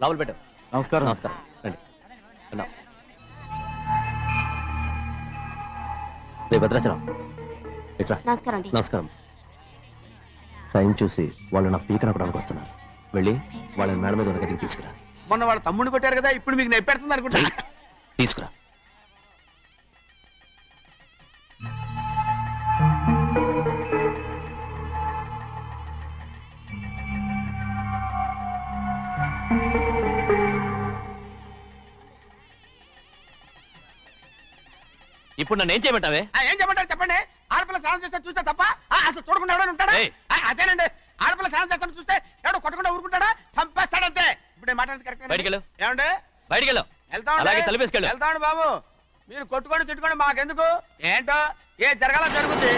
లోపల పెట్టు. నమస్కారం. నమస్కారం. రండి. రే భద్రాచలం ఇట్రా. నమస్కారం అండి. నమస్కారం. టైం చూసి వాళ్ళు నా పీకన కూడా వస్తున్నారు. వెళ్ళి వాళ్ళని మేడ మీద ఉన్న గదికి తీసుకురా. మొన్న వాళ్ళ తమ్ముడిని కొట్టారు కదా, ఇప్పుడు మీకు నెప్పెడుతుంది అనుకుంటా. తీసుకురా. ఇప్పుడు నన్ను ఏం చేయమంటావే? ఏం చెప్పంటారు చెప్పండి. ఆడపిల్ల స్నానం చేస్తే చూస్తే తప్ప అసలు చూడకుండా ఎవడైనా ఉంటాడా? అదేనండి, ఆడపిల్ల స్నానం చేస్తాను చూస్తే ఎవడో కొట్టకుండా ఊరుకుంటాడా? చంపేస్తాడంతే. ఇప్పుడు మాట కరెక్ట్. బయటికెళ్ళు. ఏమండి? బయటికెళ్ళు. అలాగే తలపేసుకెళ్ళు. వెళ్తామండి బాబు. మీరు కొట్టుకొని తిట్టుకోండి, మాకెందుకు? ఏంటో ఏ జరగాల జరుగుతుంది.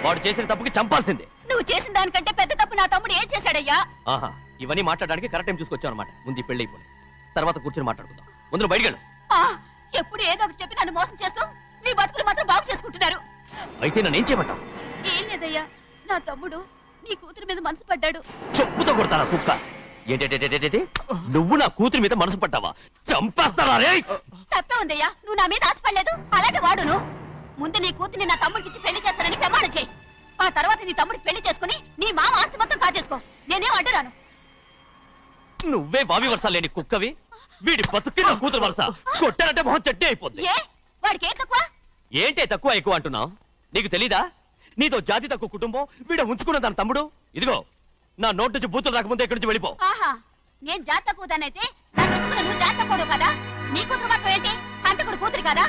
వాడు చేసిన తప్పుకి చంపాల్సిందే. నువ్వు చేసిన దానికంటే పెద్ద తప్పు నా తమ్ముడు ఏం చేశాడయ్యా? ఆహా, ఇవన్నీ మాట్లాడడానికి కరెక్ట్ టైం చూసుకొచ్చావు అనమాట. ముందు పెళ్లి అయిపోయి తర్వాత కూర్చొని మాట్లాడుకుందాం. ముందు బయటికెళ్ళు. ఎప్పుడు ఏదో ఒకటి చెప్పి నన్ను మోసం చేస్తూ మీ బతుకులు మాత్రం బాగు చేసుకుంటున్నారు. అయితే నన్ను ఏం చేయమంటావు? ఏం లేదయ్యా, నా తమ్ముడు నీ కూతురు మీద మనసు పడ్డాడు. చెప్పుతో కొడతారా కుక్క? ఏంటంటే నువ్వు నా కూతురి మీద మనసు పడ్డావా? చంపేస్తారా రే? తప్పే ఉందయ్యా, నువ్వు నా మీద ఆశపడలేదు. అలాగే వాడును. ముందు నీ కూతుర్ని నా తమ్ముడికి పెళ్లి చేస్తానని ప్రమాణం చేయి. ఆ తర్వాత నీ తమ్ముడికి పెళ్లి చేసుకుని నీ మామ ఆస్తి మొత్తం కాజేసుకో. నేనేం అడ్డురాను. నువ్వే బావి వరస లేని కుక్కవి. వీడి బతుక్కి నా కూతురు వరస. కొట్టానంటే మొహం చెట్టే అయిపోద్ది. ఏ వాడికి ఏం తక్కువ? ఏంటే తక్కువ ఎక్కువ అంటున్నావు? నీకు తెలీదా? నీతో జాతి తక్కువ కుటుంబం వీడ ఉంచుకున్న దాని తమ్ముడు. ఇదిగో నా నోటు నుంచి బూతులు రాకముందే ఇక్కడి నుంచి వెళ్ళిపో. ఆహా, నేను జాతి తక్కువ దానైతే నన్ను ఉంచుకున్న నువ్వు జాతి తక్కువ కదా? నీ కూతురు మాత్రం ఏంటి? హంతకుడు కూతురు కదా?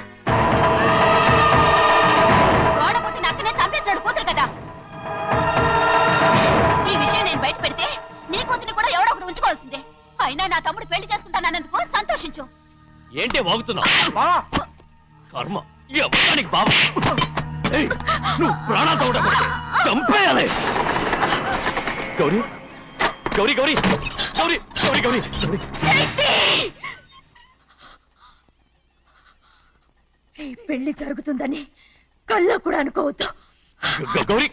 గోడ పుట్టి నక్కనే చంపేశాడు కూతురు కదా? ఈ విషయం నేను బయట పెడితే నీ కూతురిని కూడా ఎవడో ఒకటి ఉంచుకోవాల్సిందే. అయినా నా తమ్ముడు పెళ్లి చేసుకుంటానన్నందుకు సంతోషించు. ఏంటి వాగుతున్నావు? కర్మ ఎవరికి బాబు. నువ్వు ప్రాణాలతో ఉండకూడదు. చంపేయాలి. గౌరీ గౌరీ గౌరీ గౌరీ గౌరీ గౌరీ ఈ పెళ్లి జరుగుతుందని కళ్ళ కూడా అనుకోవద్దు. గౌరీ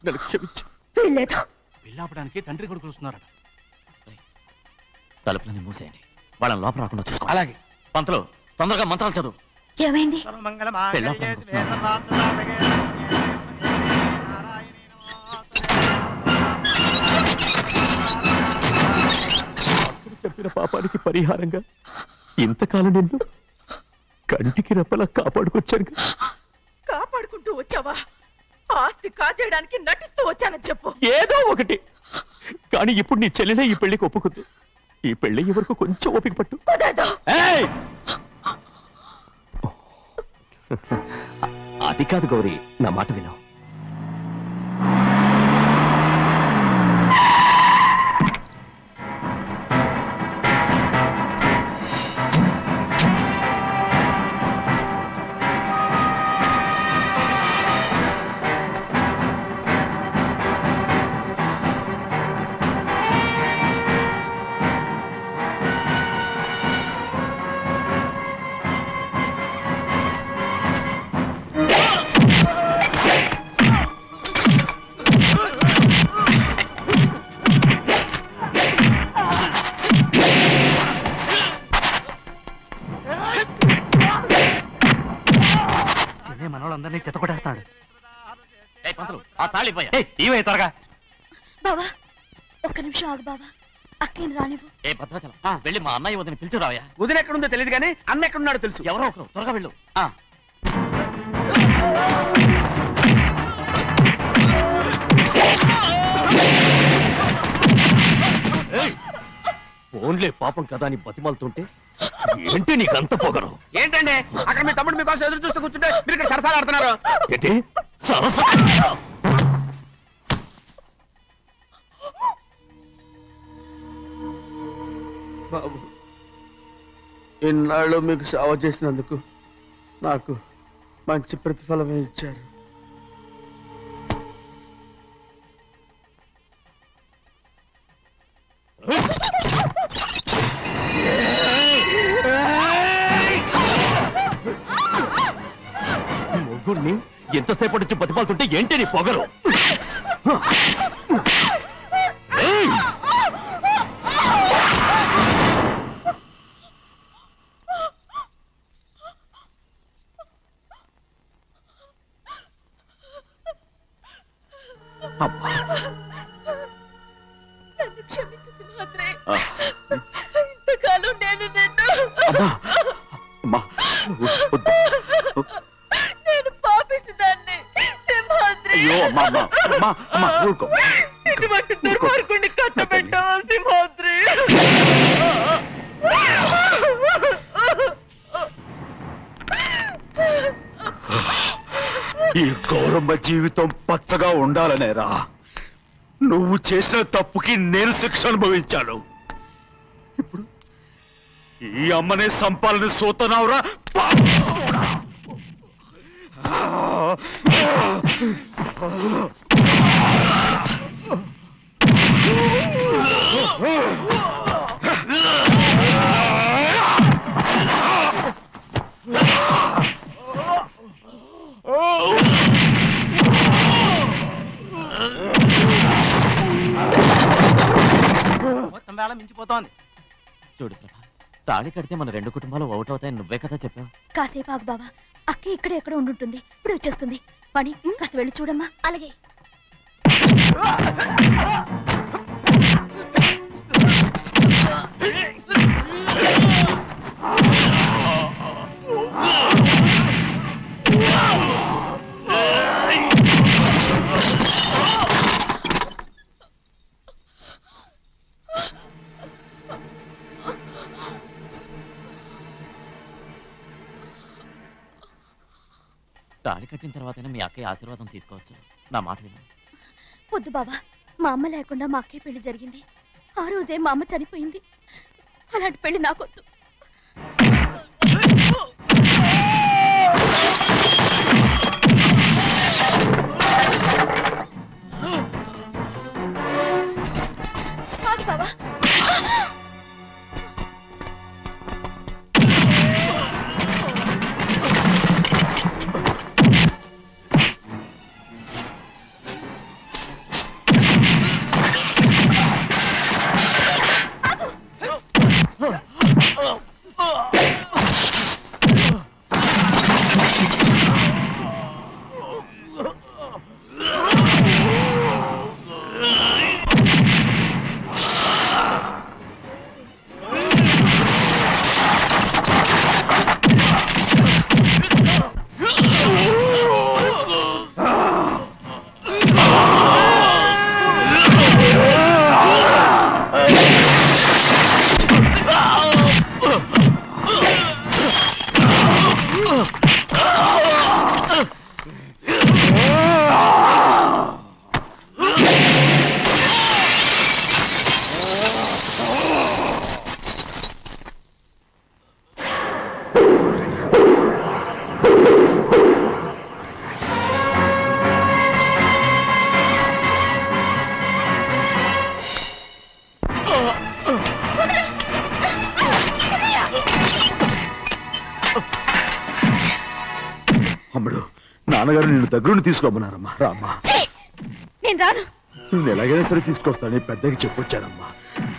నన్ను క్షమించు. వీల్లేదు. పెళ్ళాపడానికి తండ్రి కొడుకులు వస్తున్నారట. తలుపులని మూసేయండి. వాళ్ళని లోపల రాకుండా చూసుకో. అలాగే. పంతలు తొందరగా మంత్రాలు చదువు. ఏమైంది? చెప్పిన పాపానికి పరిహారంగా ఇంతకాలం నిన్ను కంటికి రెప్పలా కాపాడుకొచ్చాను. కాపాడుకుంటూ వచ్చావా? ఆస్తి కాజేయడానికి నటిస్తూ వచ్చానని చెప్పు. ఏదో ఒకటి. కానీ ఇప్పుడు నీ చెల్లెలే ఈ పెళ్లికి ఒప్పుకుంది. ఈ పెళ్లి వరకు కొంచెం ఓపిక పట్టు. అది కాదు గౌరీ, నా మాట విను. మనోళ్ళందరినీ చెత్తకొట్టేస్తాడు. త్వరగా బావా, ఒక్క నిమిషం ఆగు బావా. అక్కేం రానివ్వు. భద్రాచలం వెళ్ళి మా అన్నయ్య వదిన పిలిచిరావయ్యా. వదిన ఎక్కడుందో తెలియదు కానీ అన్న ఎక్కడున్నాడో తెలుసు. ఎవరో ఒకరు త్వరగా వెళ్ళు. ఫోన్లే పాపం కదా అని బతిమాలుతుంటే ఏంటి నీకంత పొగరు? ఏంటండి అక్కడ మీ తమ్ముడు మీకోసం ఎదురు చూస్తూ కూర్చుంటే మీరు ఇక్కడ సరసాలు ఆడుతున్నారు. ఏంటి సరసా? బాబు, ఇన్నాళ్ళు మీకు సేవ చేసినందుకు నాకు మంచి ప్రతిఫలమే ఇచ్చారు. మొగుణ్ణి ఎంతసేపటి నుంచి బతిమాలుతుంటే ఏంటి నీ పొగరు? అమ్మా అమ్మా ఊరుకో. ఇటువంటి దుర్మార్గుడిని కట్టబెట్టావా సింహాద్రి? ఈ గౌరమ్మ జీవితం పచ్చగా ఉండాలనేరా నువ్వు చేసిన తప్పుకి నేను శిక్ష అనుభవించాను. ఇప్పుడు ఈ అమ్మనే సంపాలని సోతనావురా. మొత్తం వేళ మించిపోతోంది. చూడు ప్రభా, తాళి కడితే మన రెండు కుటుంబాలు ఒకటవుతాయని నువ్వే కదా చెప్పావు. కాసేపు ఆగు బావా, అక్క ఇక్కడే ఎక్కడ ఉండుంటుంది, ఇప్పుడు వచ్చేస్తుంది. పని కాస్త వెళ్ళి చూడమ్మా. అలాగే. తాళి కట్టిన తర్వాతైనా మీ అక్కయ్య ఆశీర్వాదం తీసుకోవచ్చు. నా మాట విను. వద్దు బావా, మా అమ్మ లేకుండా మా అక్కయ్య పెళ్లి జరిగింది. ఆ రోజే మా అమ్మ చనిపోయింది. అలాంటి పెళ్లి నాకొద్దు. కాదు బావా. అమ్ముడు, నాన్నగారు నిన్ను దగ్గరుండి తీసుకోమన్నారమ్మా. రామ్మా. నేను రాను. నువ్వు ఎలాగైనా సరే తీసుకొస్తానని పెద్దకి చెప్పొచ్చానమ్మా.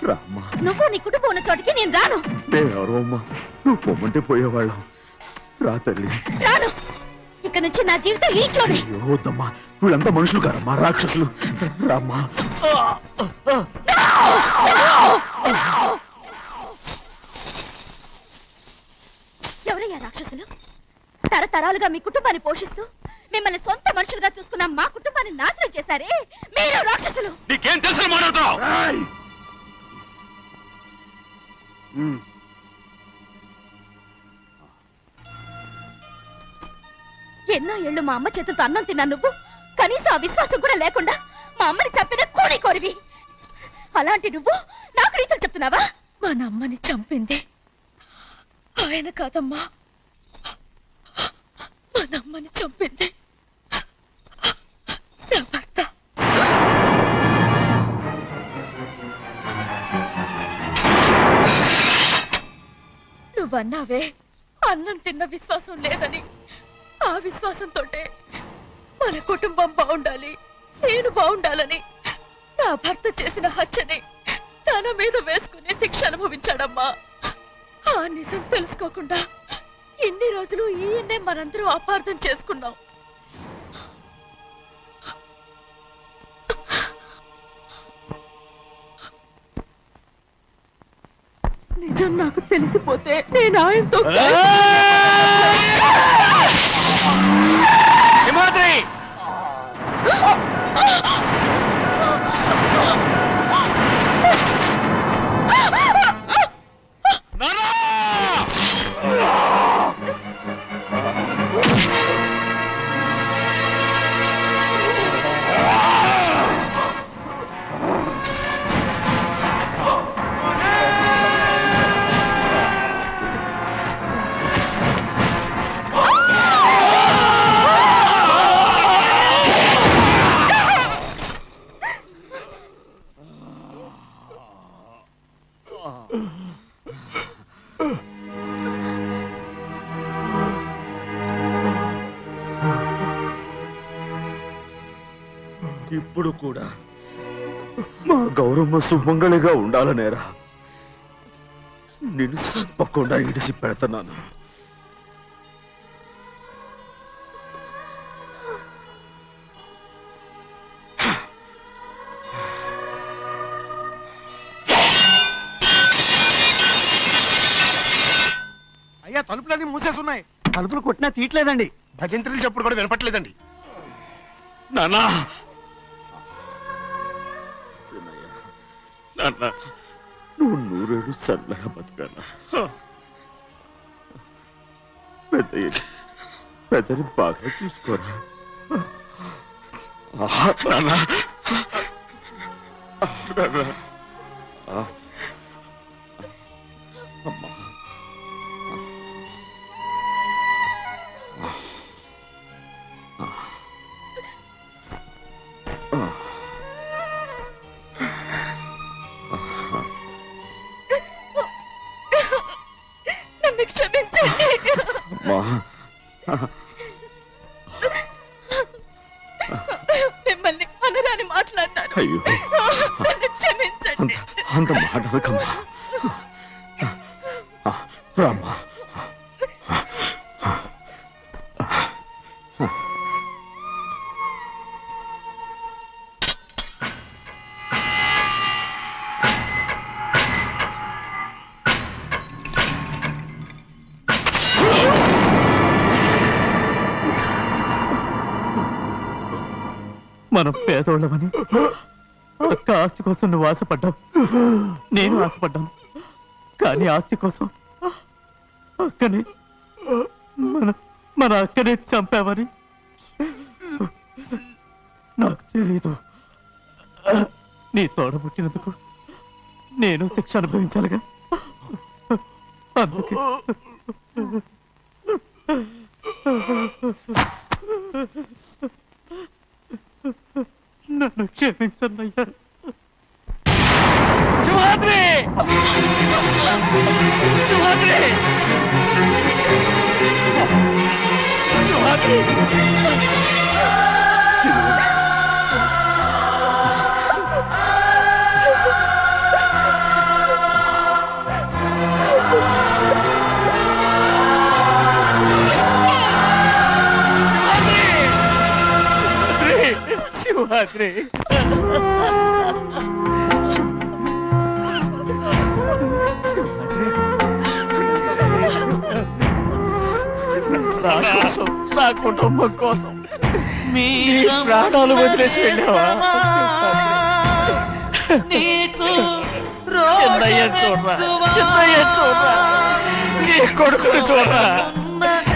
రామ్మా. నువ్వు నీ కుటుంబం ఉన్న చోటికి నేను రాను. నేనెవరో అమ్మా, నువ్వు పొమ్మంటే పోయేవాళ్ళం. రా తల్లి. రాను. ఇక నుంచి నా జీవితం ఈ ఇంట్లోనే. అయ్యో వద్దమ్మా, వీళ్ళంతా మనుషులు కారమ్మా, రాక్షసులు. రామ్మా. ఎవరయ్యా రాక్షసులు? తరతరాలుగా మీ కుటుంబాన్ని పోషిస్తూ మిమ్మల్ని సొంత మనుషులుగా చూసుకున్న మా కుటుంబాన్ని నాశనం చేశారే మీరు రాక్షసులు. నీకేం తెలుసు మాట్లాడుతున్నావు? ఎన్నో ఏళ్ళు మా అమ్మ చేతులతో అన్నం తిన్నా నువ్వు కనీసం ఆ విశ్వాసం కూడా లేకుండా మా అమ్మని చంపిన కోడి కోరివి. అలాంటి నువ్వు నాకు రీతులు చెప్తున్నావా? మా అమ్మని చంపింది ఆయన కాదమ్మా, మా అమ్మని చంపింది నా భర్త. నువ్వన్నావే అన్నం తిన్న విశ్వాసం లేదని. ఆ విశ్వాసంతోటే మన కుటుంబం బాగుండాలి, నేను బాగుండాలని నా భర్త చేసిన హత్యని తన మీద వేసుకుని శిక్ష అనుభవించాడమ్మా. ఆ నిజం తెలుసుకోకుండా ఇన్ని రోజులు ఈయన్నే మనందరం అపార్థం చేసుకున్నాం. నిజం నాకు తెలిసిపోతే నేను ఆయనతో సింహాద్రి ఇప్పుడు కూడా మా గౌరమ్మ సుమంగళిగా ఉండాలనేరా నిన్ను తప్పకుండా ఇడిసి పెడతాను. అయ్యా తలుపులన్నీ మూసేస్తున్నాయి. తలుపులు కొట్టినా తీయట్లేదండి. భజంత్రులు చెప్పుడు కూడా వినపట్లేదండి. నాన్న నాన్న నువ్వు నూరేళ్ళు చల్లగా బతకాల. పెద్దని బాగా చూసుకోరా నాన్న. అమ్మా నన్ను క్షమించండి. మిమ్మల్ని అనరాని మాట్లాడినాను. అయ్యో నన్ను క్షమించండి. అంత మాటలకమ్మా. రామ్మా. మనం పేదోళ్ళమని అక్క ఆస్తి కోసం నువ్వు ఆశపడ్డావు, నేను ఆశపడ్డాను. కానీ ఆస్తి కోసం అక్కని మన అక్కనే చంపావని నాకు తెలీదు. నీ తోడబుట్టినందుకు నేను శిక్ష అనుభవించాలిగా. అందుకే నన్ను క్షమించన్నయ్యా. శివాద్రి శివాద్రి శివాద్రి శివాద్రి నా కోసం, నా కుటుంబం కోసం మీ ప్రాణాలు వదిలేసి వెళ్ళావా? చిన్నయ్య చూడరా, చిన్నయ్య చూడరా, నీ కొడుకుని చూడరా,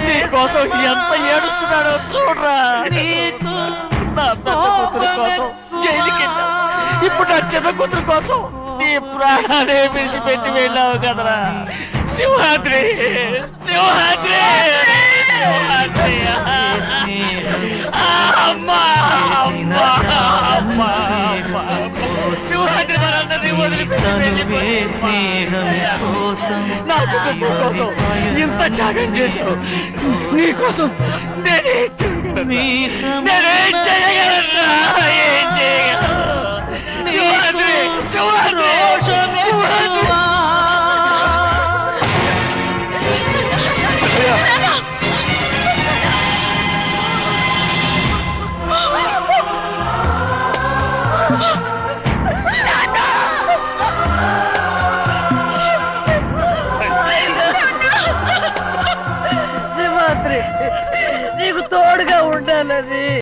నీ కోసం ఎంత ఏడుస్తున్నాడో చూడరా. నా పెద్ద కూతురు కోసం జైలుకి వెళ్ళావు, ఇప్పుడు నా చిన్న కూతురు కోసం నీ ప్రాణాలే విడిచిపెట్టి వెళ్ళావు కదరా. శివాద్రి శివాద్రి శివాద్రి అమ్మా అమ్మా అమ్మా శివాద్రి మనందరినీ వదిలిపెట్టి నా కుటుంబం కోసం ఇంత త్యాగం చేశావు. నీ కోసం నేనేం చేయగలరా? ఏం చేయగలరా? శివాద్రి శివాద్రి శివాద్రి నీకు తోడుగా ఉండాలని